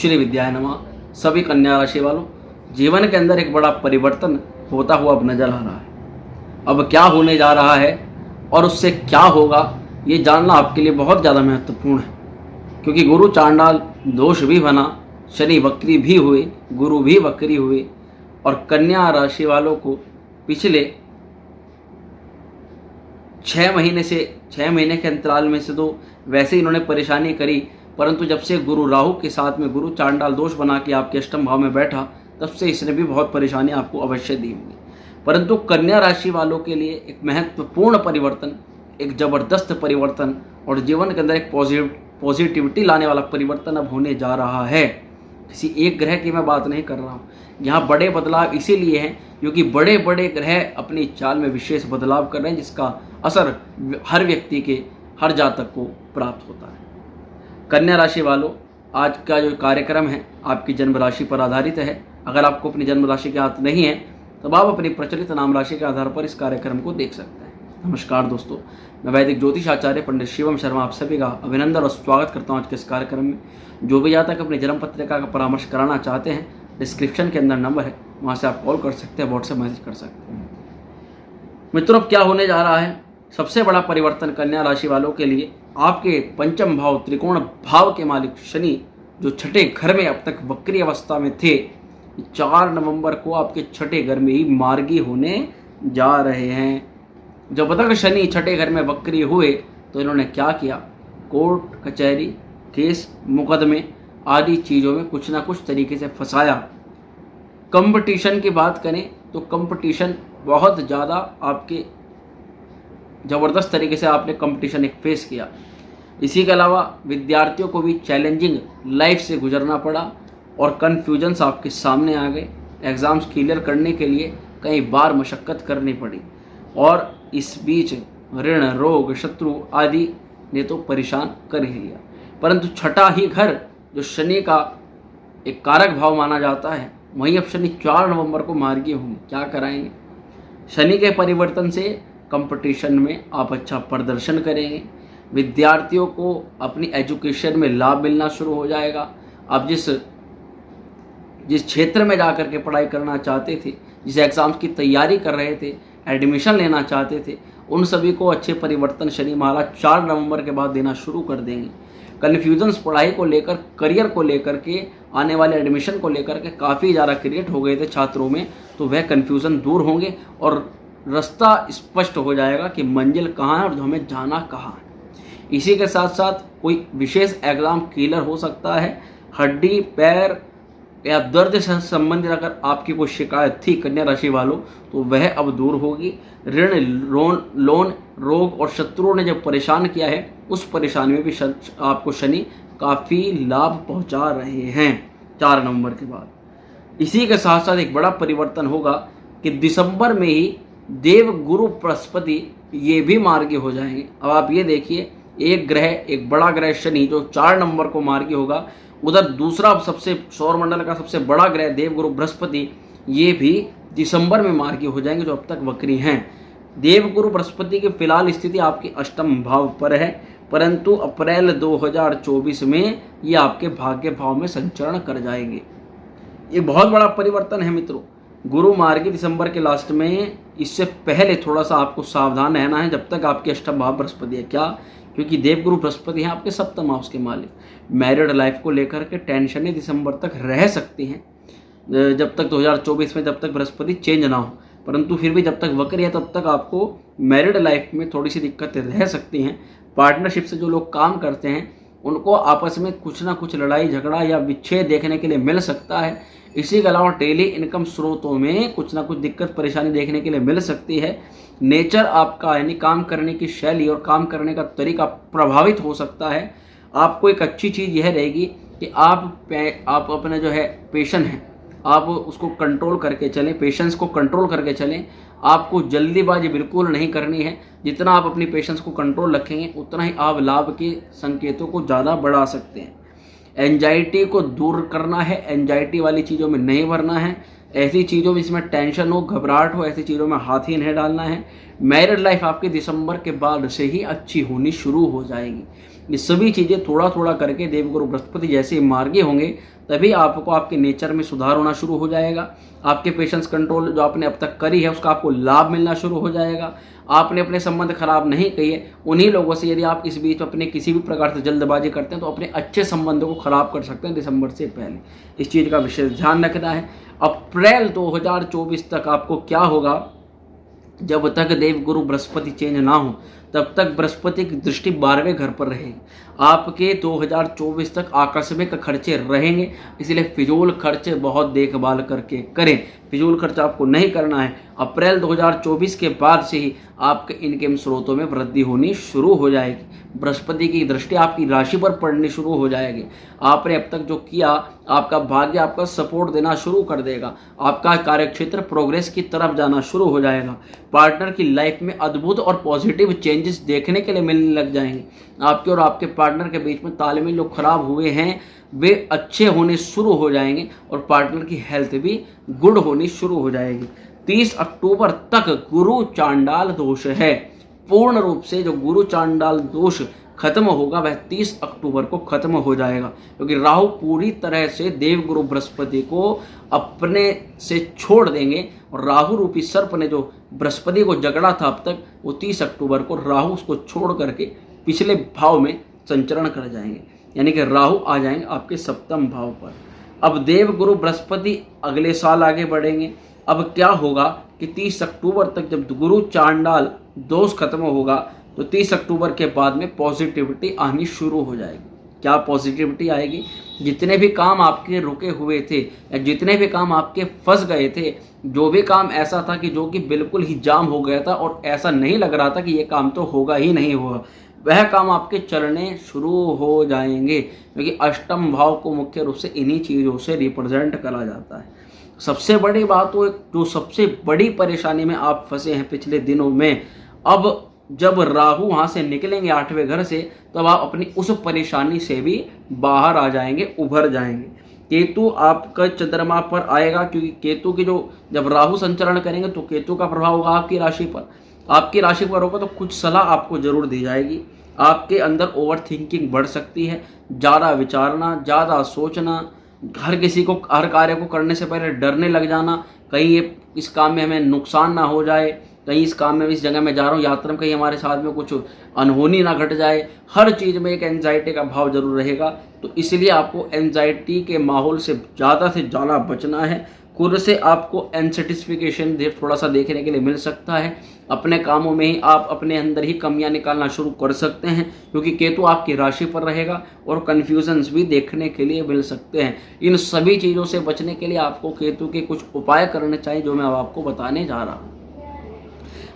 श्री विद्याय नमः। सभी कन्या राशि वालों, जीवन के अंदर एक बड़ा परिवर्तन होता हुआ अब नजर आ रहा है। अब क्या होने जा रहा है और उससे क्या होगा, ये जानना आपके लिए बहुत ज़्यादा महत्वपूर्ण है, क्योंकि गुरु चांडाल दोष भी बना, शनि वक्री भी हुए, गुरु भी वक्री हुए और कन्या राशि वालों को पिछले 6 महीने के अंतराल में से तो वैसे ही इन्होंने परेशानी करी, परंतु जब से गुरु राहु के साथ में गुरु चांडाल दोष बना के आपके अष्टम भाव में बैठा, तब से इसने भी बहुत परेशानी आपको अवश्य दी होगी। परंतु कन्या राशि वालों के लिए एक महत्वपूर्ण परिवर्तन, एक जबरदस्त परिवर्तन और जीवन के अंदर एक पॉजिटिविटी लाने वाला परिवर्तन अब होने जा रहा है। किसी एक ग्रह की मैं बात नहीं कर रहा हूँ। यहाँ बड़े बदलाव इसीलिए हैं क्योंकि बड़े बड़े ग्रह अपनी चाल में विशेष बदलाव कर रहे हैं, जिसका असर हर व्यक्ति के, हर जातक को प्राप्त होता है। कन्या राशि वालों, आज का जो कार्यक्रम है आपकी जन्म राशि पर आधारित है। अगर आपको अपनी जन्म राशि ज्ञात नहीं है तब आप अपनी प्रचलित नाम राशि के आधार पर इस कार्यक्रम को देख सकते हैं। नमस्कार दोस्तों, मैं वैदिक ज्योतिष आचार्य पंडित शिवम शर्मा आप सभी का अभिनंदन और स्वागत करता हूँ आज के इस कार्यक्रम में। जो भी जातक अपनी जन्म पत्रिका का परामर्श कराना चाहते हैं, डिस्क्रिप्शन के अंदर नंबर है, वहाँ से आप कॉल कर सकते हैं, व्हाट्सएप मैसेज कर सकते हैं। मित्रों, अब क्या होने जा रहा है? सबसे बड़ा परिवर्तन कन्या राशि वालों के लिए आपके पंचम भाव त्रिकोण भाव के मालिक शनि, जो छठे घर में अब तक वक्री अवस्था में थे, 4 नवंबर को आपके छठे घर में ही मार्गी होने जा रहे हैं। जब तक शनि छठे घर में वक्री हुए तो इन्होंने क्या किया? कोर्ट कचहरी, केस मुकदमे आदि चीज़ों में कुछ ना कुछ तरीके से फंसाया। कंपटीशन की बात करें तो कंपटीशन बहुत ज़्यादा आपके ज़बरदस्त तरीके से आपने कंपटीशन एक फेस किया। इसी के अलावा विद्यार्थियों को भी चैलेंजिंग लाइफ से गुजरना पड़ा और कन्फ्यूजन्स आपके सामने आ गए। एग्ज़ाम्स क्लियर करने के लिए कई बार मशक्क़त करनी पड़ी और इस बीच ऋण, रोग, शत्रु आदि ने तो परेशान कर ही लिया। परंतु छठा ही घर जो शनि का एक कारक भाव माना जाता है, वहीं अब शनि 4 नवंबर को मार्गी होंगे। क्या कराएंगे? शनि के परिवर्तन से कंपटीशन में आप अच्छा प्रदर्शन करेंगे। विद्यार्थियों को अपनी एजुकेशन में लाभ मिलना शुरू हो जाएगा। आप जिस क्षेत्र में जाकर के पढ़ाई करना चाहते थे, जिस एग्ज़ाम्स की तैयारी कर रहे थे, एडमिशन लेना चाहते थे, उन सभी को अच्छे परिवर्तन शनि महाराज 4 नवंबर के बाद देना शुरू कर देंगे। कन्फ्यूजन्स पढ़ाई को लेकर, करियर को लेकर के, आने वाले एडमिशन को लेकर के काफ़ी ज़्यादा क्रिएट हो गए थे छात्रों में, तो वह कन्फ्यूज़न दूर होंगे और रास्ता स्पष्ट हो जाएगा कि मंजिल कहाँ है और हमें जाना कहाँ है। इसी के साथ साथ कोई विशेष एग्ज़ाम क्लियर हो सकता है। हड्डी, पैर या दर्द से संबंधित अगर आपकी कोई शिकायत थी कन्या राशि वालों, तो वह अब दूर होगी। ऋण, लोन, रोग और शत्रुओं ने जब परेशान किया है, उस परेशानी में भी आपको शनि काफ़ी लाभ पहुंचा रहे हैं 4 नवंबर के बाद। इसी के साथ साथ एक बड़ा परिवर्तन होगा कि दिसंबर में ही देव गुरु बृहस्पति ये भी मार्गी हो जाएंगे। अब आप ये देखिए, एक ग्रह, एक बड़ा ग्रह शनि जो 4 नवंबर को मार्गी होगा, उधर दूसरा सबसे सौरमंडल का सबसे बड़ा ग्रह देवगुरु बृहस्पति ये भी दिसंबर में मार्गी हो जाएंगे, जो अब तक वक्री हैं। देवगुरु बृहस्पति की फिलहाल स्थिति आपके अष्टम भाव पर है, परंतु अप्रैल 2024 में ये आपके भाग्य भाव में संचरण कर जाएंगे। ये बहुत बड़ा परिवर्तन है मित्रों। गुरु मार्गी दिसंबर के लास्ट में, इससे पहले थोड़ा सा आपको सावधान रहना है जब तक आपके अष्टम भाव बृहस्पति है। क्या? क्योंकि देवगुरु बृहस्पति हैं आपके सप्तम हाउस के मालिक। मैरिड लाइफ को लेकर के टेंशनें दिसंबर तक रह सकती हैं, जब तक 2024 में जब तक बृहस्पति चेंज ना हो। परंतु फिर भी जब तक वक्र है तब तक आपको मैरिड लाइफ में थोड़ी सी दिक्कतें रह सकती हैं। पार्टनरशिप से जो लोग काम करते हैं उनको आपस में कुछ ना कुछ लड़ाई झगड़ा या विच्छेद देखने के लिए मिल सकता है। इसी के अलावा डेली इनकम स्रोतों में कुछ ना कुछ दिक्कत परेशानी देखने के लिए मिल सकती है। नेचर आपका, यानी काम करने की शैली और काम करने का तरीका प्रभावित हो सकता है। आपको एक अच्छी चीज़ यह रहेगी कि आप अपने जो है पेशन है, आप उसको कंट्रोल करके चलें, पेशेंस को कंट्रोल करके चलें। आपको जल्दीबाजी बिल्कुल नहीं करनी है। जितना आप अपनी पेशेंस को कंट्रोल रखेंगे उतना ही आप लाभ के संकेतों को ज़्यादा बढ़ा सकते हैं। एंजाइटी को दूर करना है, एंजाइटी वाली चीज़ों में नहीं भरना है। ऐसी चीज़ों में जिसमें टेंशन हो, घबराहट हो, ऐसी चीज़ों में हाथ ही नहीं डालना है। मैरिड लाइफ आपके दिसंबर के बाद से ही अच्छी होनी शुरू हो जाएगी। ये सभी चीज़ें थोड़ा थोड़ा करके देवगुरु बृहस्पति जैसे मार्गी होंगे तभी आपको आपके नेचर में सुधार होना शुरू हो जाएगा। आपके पेशेंस कंट्रोल जो आपने अब तक करी है उसका आपको लाभ मिलना शुरू हो जाएगा। आपने अपने संबंध खराब नहीं किए, उन्हीं लोगों से यदि आप इस बीच अपने किसी भी प्रकार से जल्दबाजी करते हैं तो अपने अच्छे संबंधों को खराब कर सकते हैं दिसंबर से पहले। इस चीज़ का विशेष ध्यान रखना है। अप्रैल 2024 तक आपको क्या होगा, जब तक देवगुरु बृहस्पति चेंज ना हो तब तक बृहस्पति की दृष्टि 12वें घर पर रहेगी। आपके 2024 तक आकस्मिक खर्चे रहेंगे, इसलिए फिजूल खर्चे बहुत देखभाल करके करें। फिजूल खर्च आपको नहीं करना है। अप्रैल 2024 के बाद से ही आपके इनकम स्रोतों में वृद्धि होनी शुरू हो जाएगी। बृहस्पति की दृष्टि आपकी राशि पर पड़नी शुरू हो जाएगी। आपने अब तक जो किया, आपका भाग्य आपका सपोर्ट देना शुरू कर देगा। आपका कार्यक्षेत्र प्रोग्रेस की तरफ जाना शुरू हो जाएगा। पार्टनर की लाइफ में अद्भुत और पॉजिटिव चेंजेस देखने के लिए मिलने लग जाएंगे। आपके और आपके पार्टनर के बीच में तालमेल जो खराब हुए हैं वे अच्छे होने शुरू हो जाएंगे और पार्टनर की हेल्थ भी गुड होनी शुरू हो जाएगी। 30 अक्टूबर तक गुरु चांडाल दोष है। पूर्ण रूप से जो गुरु चांडाल दोष खत्म होगा वह 30 अक्टूबर को खत्म हो जाएगा, क्योंकि राहु पूरी तरह से देवगुरु बृहस्पति को अपने से छोड़ देंगे और राहु रूपी सर्प ने जो बृहस्पति को जकड़ा था अब तक, वो 30 अक्टूबर को राहु उसको छोड़ करके पिछले भाव में संचरण कर जाएंगे, यानी कि राहु आ जाएंगे आपके सप्तम भाव पर। अब देवगुरु बृहस्पति अगले साल आगे बढ़ेंगे। अब क्या होगा कि 30 अक्टूबर तक जब गुरु चांडाल दोष खत्म होगा तो 30 अक्टूबर के बाद में पॉजिटिविटी आनी शुरू हो जाएगी। क्या पॉजिटिविटी आएगी? जितने भी काम आपके रुके हुए थे या जितने भी काम आपके फंस गए थे, जो भी काम ऐसा था कि जो कि बिल्कुल ही जाम हो गया था और ऐसा नहीं लग रहा था कि ये काम तो होगा ही नहीं होगा, वह काम आपके चलने शुरू हो जाएंगे, क्योंकि अष्टम भाव को मुख्य रूप से इन्हीं चीज़ों से रिप्रेजेंट करा जाता है। सबसे बड़ी बात तो जो सबसे बड़ी परेशानी में आप फंसे हैं पिछले दिनों में, अब जब राहु वहाँ से निकलेंगे 8वें घर से, तब आप अपनी उस परेशानी से भी बाहर आ जाएंगे, उभर जाएंगे। केतु आपका चंद्रमा पर आएगा, क्योंकि केतु की जो जब राहु संचरण करेंगे तो केतु का प्रभाव होगा आपकी राशि पर। आपकी राशि पर होगा तो कुछ सलाह आपको जरूर दी जाएगी। आपके अंदर ओवर थिंकिंग बढ़ सकती है, ज़्यादा विचारना, ज़्यादा सोचना, हर कार्य को करने से पहले डरने लग जाना, कहीं इस काम में हमें नुकसान ना हो जाए, कहीं इस काम में इस जगह मैं जा रहा हूँ यात्रा में कहीं हमारे साथ में कुछ अनहोनी ना घट जाए। हर चीज़ में एक एंजाइटी का भाव जरूर रहेगा, तो इसलिए आपको एंजाइटी के माहौल से ज़्यादा बचना है। खुद से आपको अनसेटिस्फिकेशन थोड़ा सा देखने के लिए मिल सकता है। अपने कामों में ही आप अपने अंदर ही कमियां निकालना शुरू कर सकते हैं, क्योंकि केतु आपकी राशि पर रहेगा और कन्फ्यूजन्स भी देखने के लिए मिल सकते हैं। इन सभी चीज़ों से बचने के लिए आपको केतु के कुछ उपाय करने चाहिए, जो मैं अब आपको बताने जा रहा हूँ।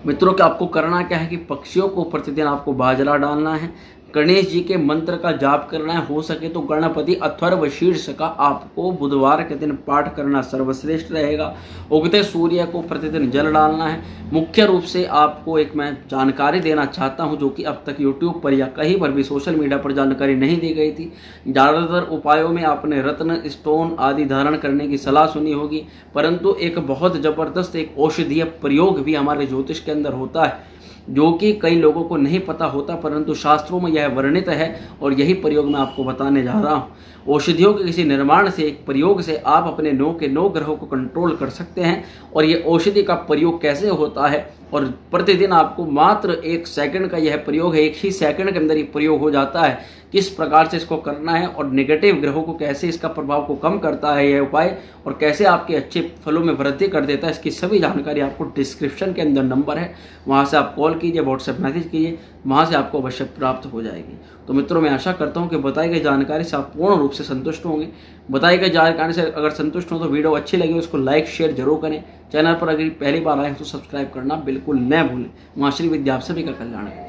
मित्रों, क्या आपको करना क्या है कि पक्षियों को प्रतिदिन आपको बाजरा डालना है, गणेश जी के मंत्र का जाप करना है, हो सके तो गणपति अथर्व शीर्ष का आपको बुधवार के दिन पाठ करना सर्वश्रेष्ठ रहेगा। उगते सूर्य को प्रतिदिन जल डालना है। मुख्य रूप से आपको एक मैं जानकारी देना चाहता हूं, जो कि अब तक यूट्यूब पर या कहीं पर भी सोशल मीडिया पर जानकारी नहीं दी गई थी। ज़्यादातर उपायों में आपने रत्न, स्टोन आदि धारण करने की सलाह सुनी होगी, परंतु एक बहुत ज़बरदस्त एक औषधीय प्रयोग भी हमारे ज्योतिष के अंदर होता है, जो कि कई लोगों को नहीं पता होता, परंतु शास्त्रों में यह वर्णित है और यही प्रयोग मैं आपको बताने जा रहा हूँ। औषधियों के किसी निर्माण से, एक प्रयोग से आप अपने 9 के 9 ग्रहों को कंट्रोल कर सकते हैं। और ये औषधि का प्रयोग कैसे होता है, और प्रतिदिन आपको मात्र 1 सेकंड का यह प्रयोग है, 1 ही सेकंड के अंदर ये प्रयोग हो जाता है। किस प्रकार से इसको करना है और नेगेटिव ग्रहों को कैसे, इसका प्रभाव को कम करता है यह उपाय, और कैसे आपके अच्छे फलों में वृद्धि कर देता है, इसकी सभी जानकारी आपको डिस्क्रिप्शन के अंदर नंबर है, वहाँ से आप कॉल कीजिए, व्हाट्सएप मैसेज कीजिए, वहाँ से आपको अवश्य प्राप्त हो जाएगी। तो मित्रों, मैं आशा करता हूँ कि बताई गई जानकारी से आप पूर्ण रूप से संतुष्ट होंगे। बताई गई जानकारी से अगर संतुष्ट हो तो वीडियो अच्छी लगी उसको लाइक शेयर जरूर करें। चैनल पर अगर पहली बार आए तो सब्सक्राइब करना बिल्कुल न भूलें। माँ श्री विद्या आप सभी का कल्याण करें।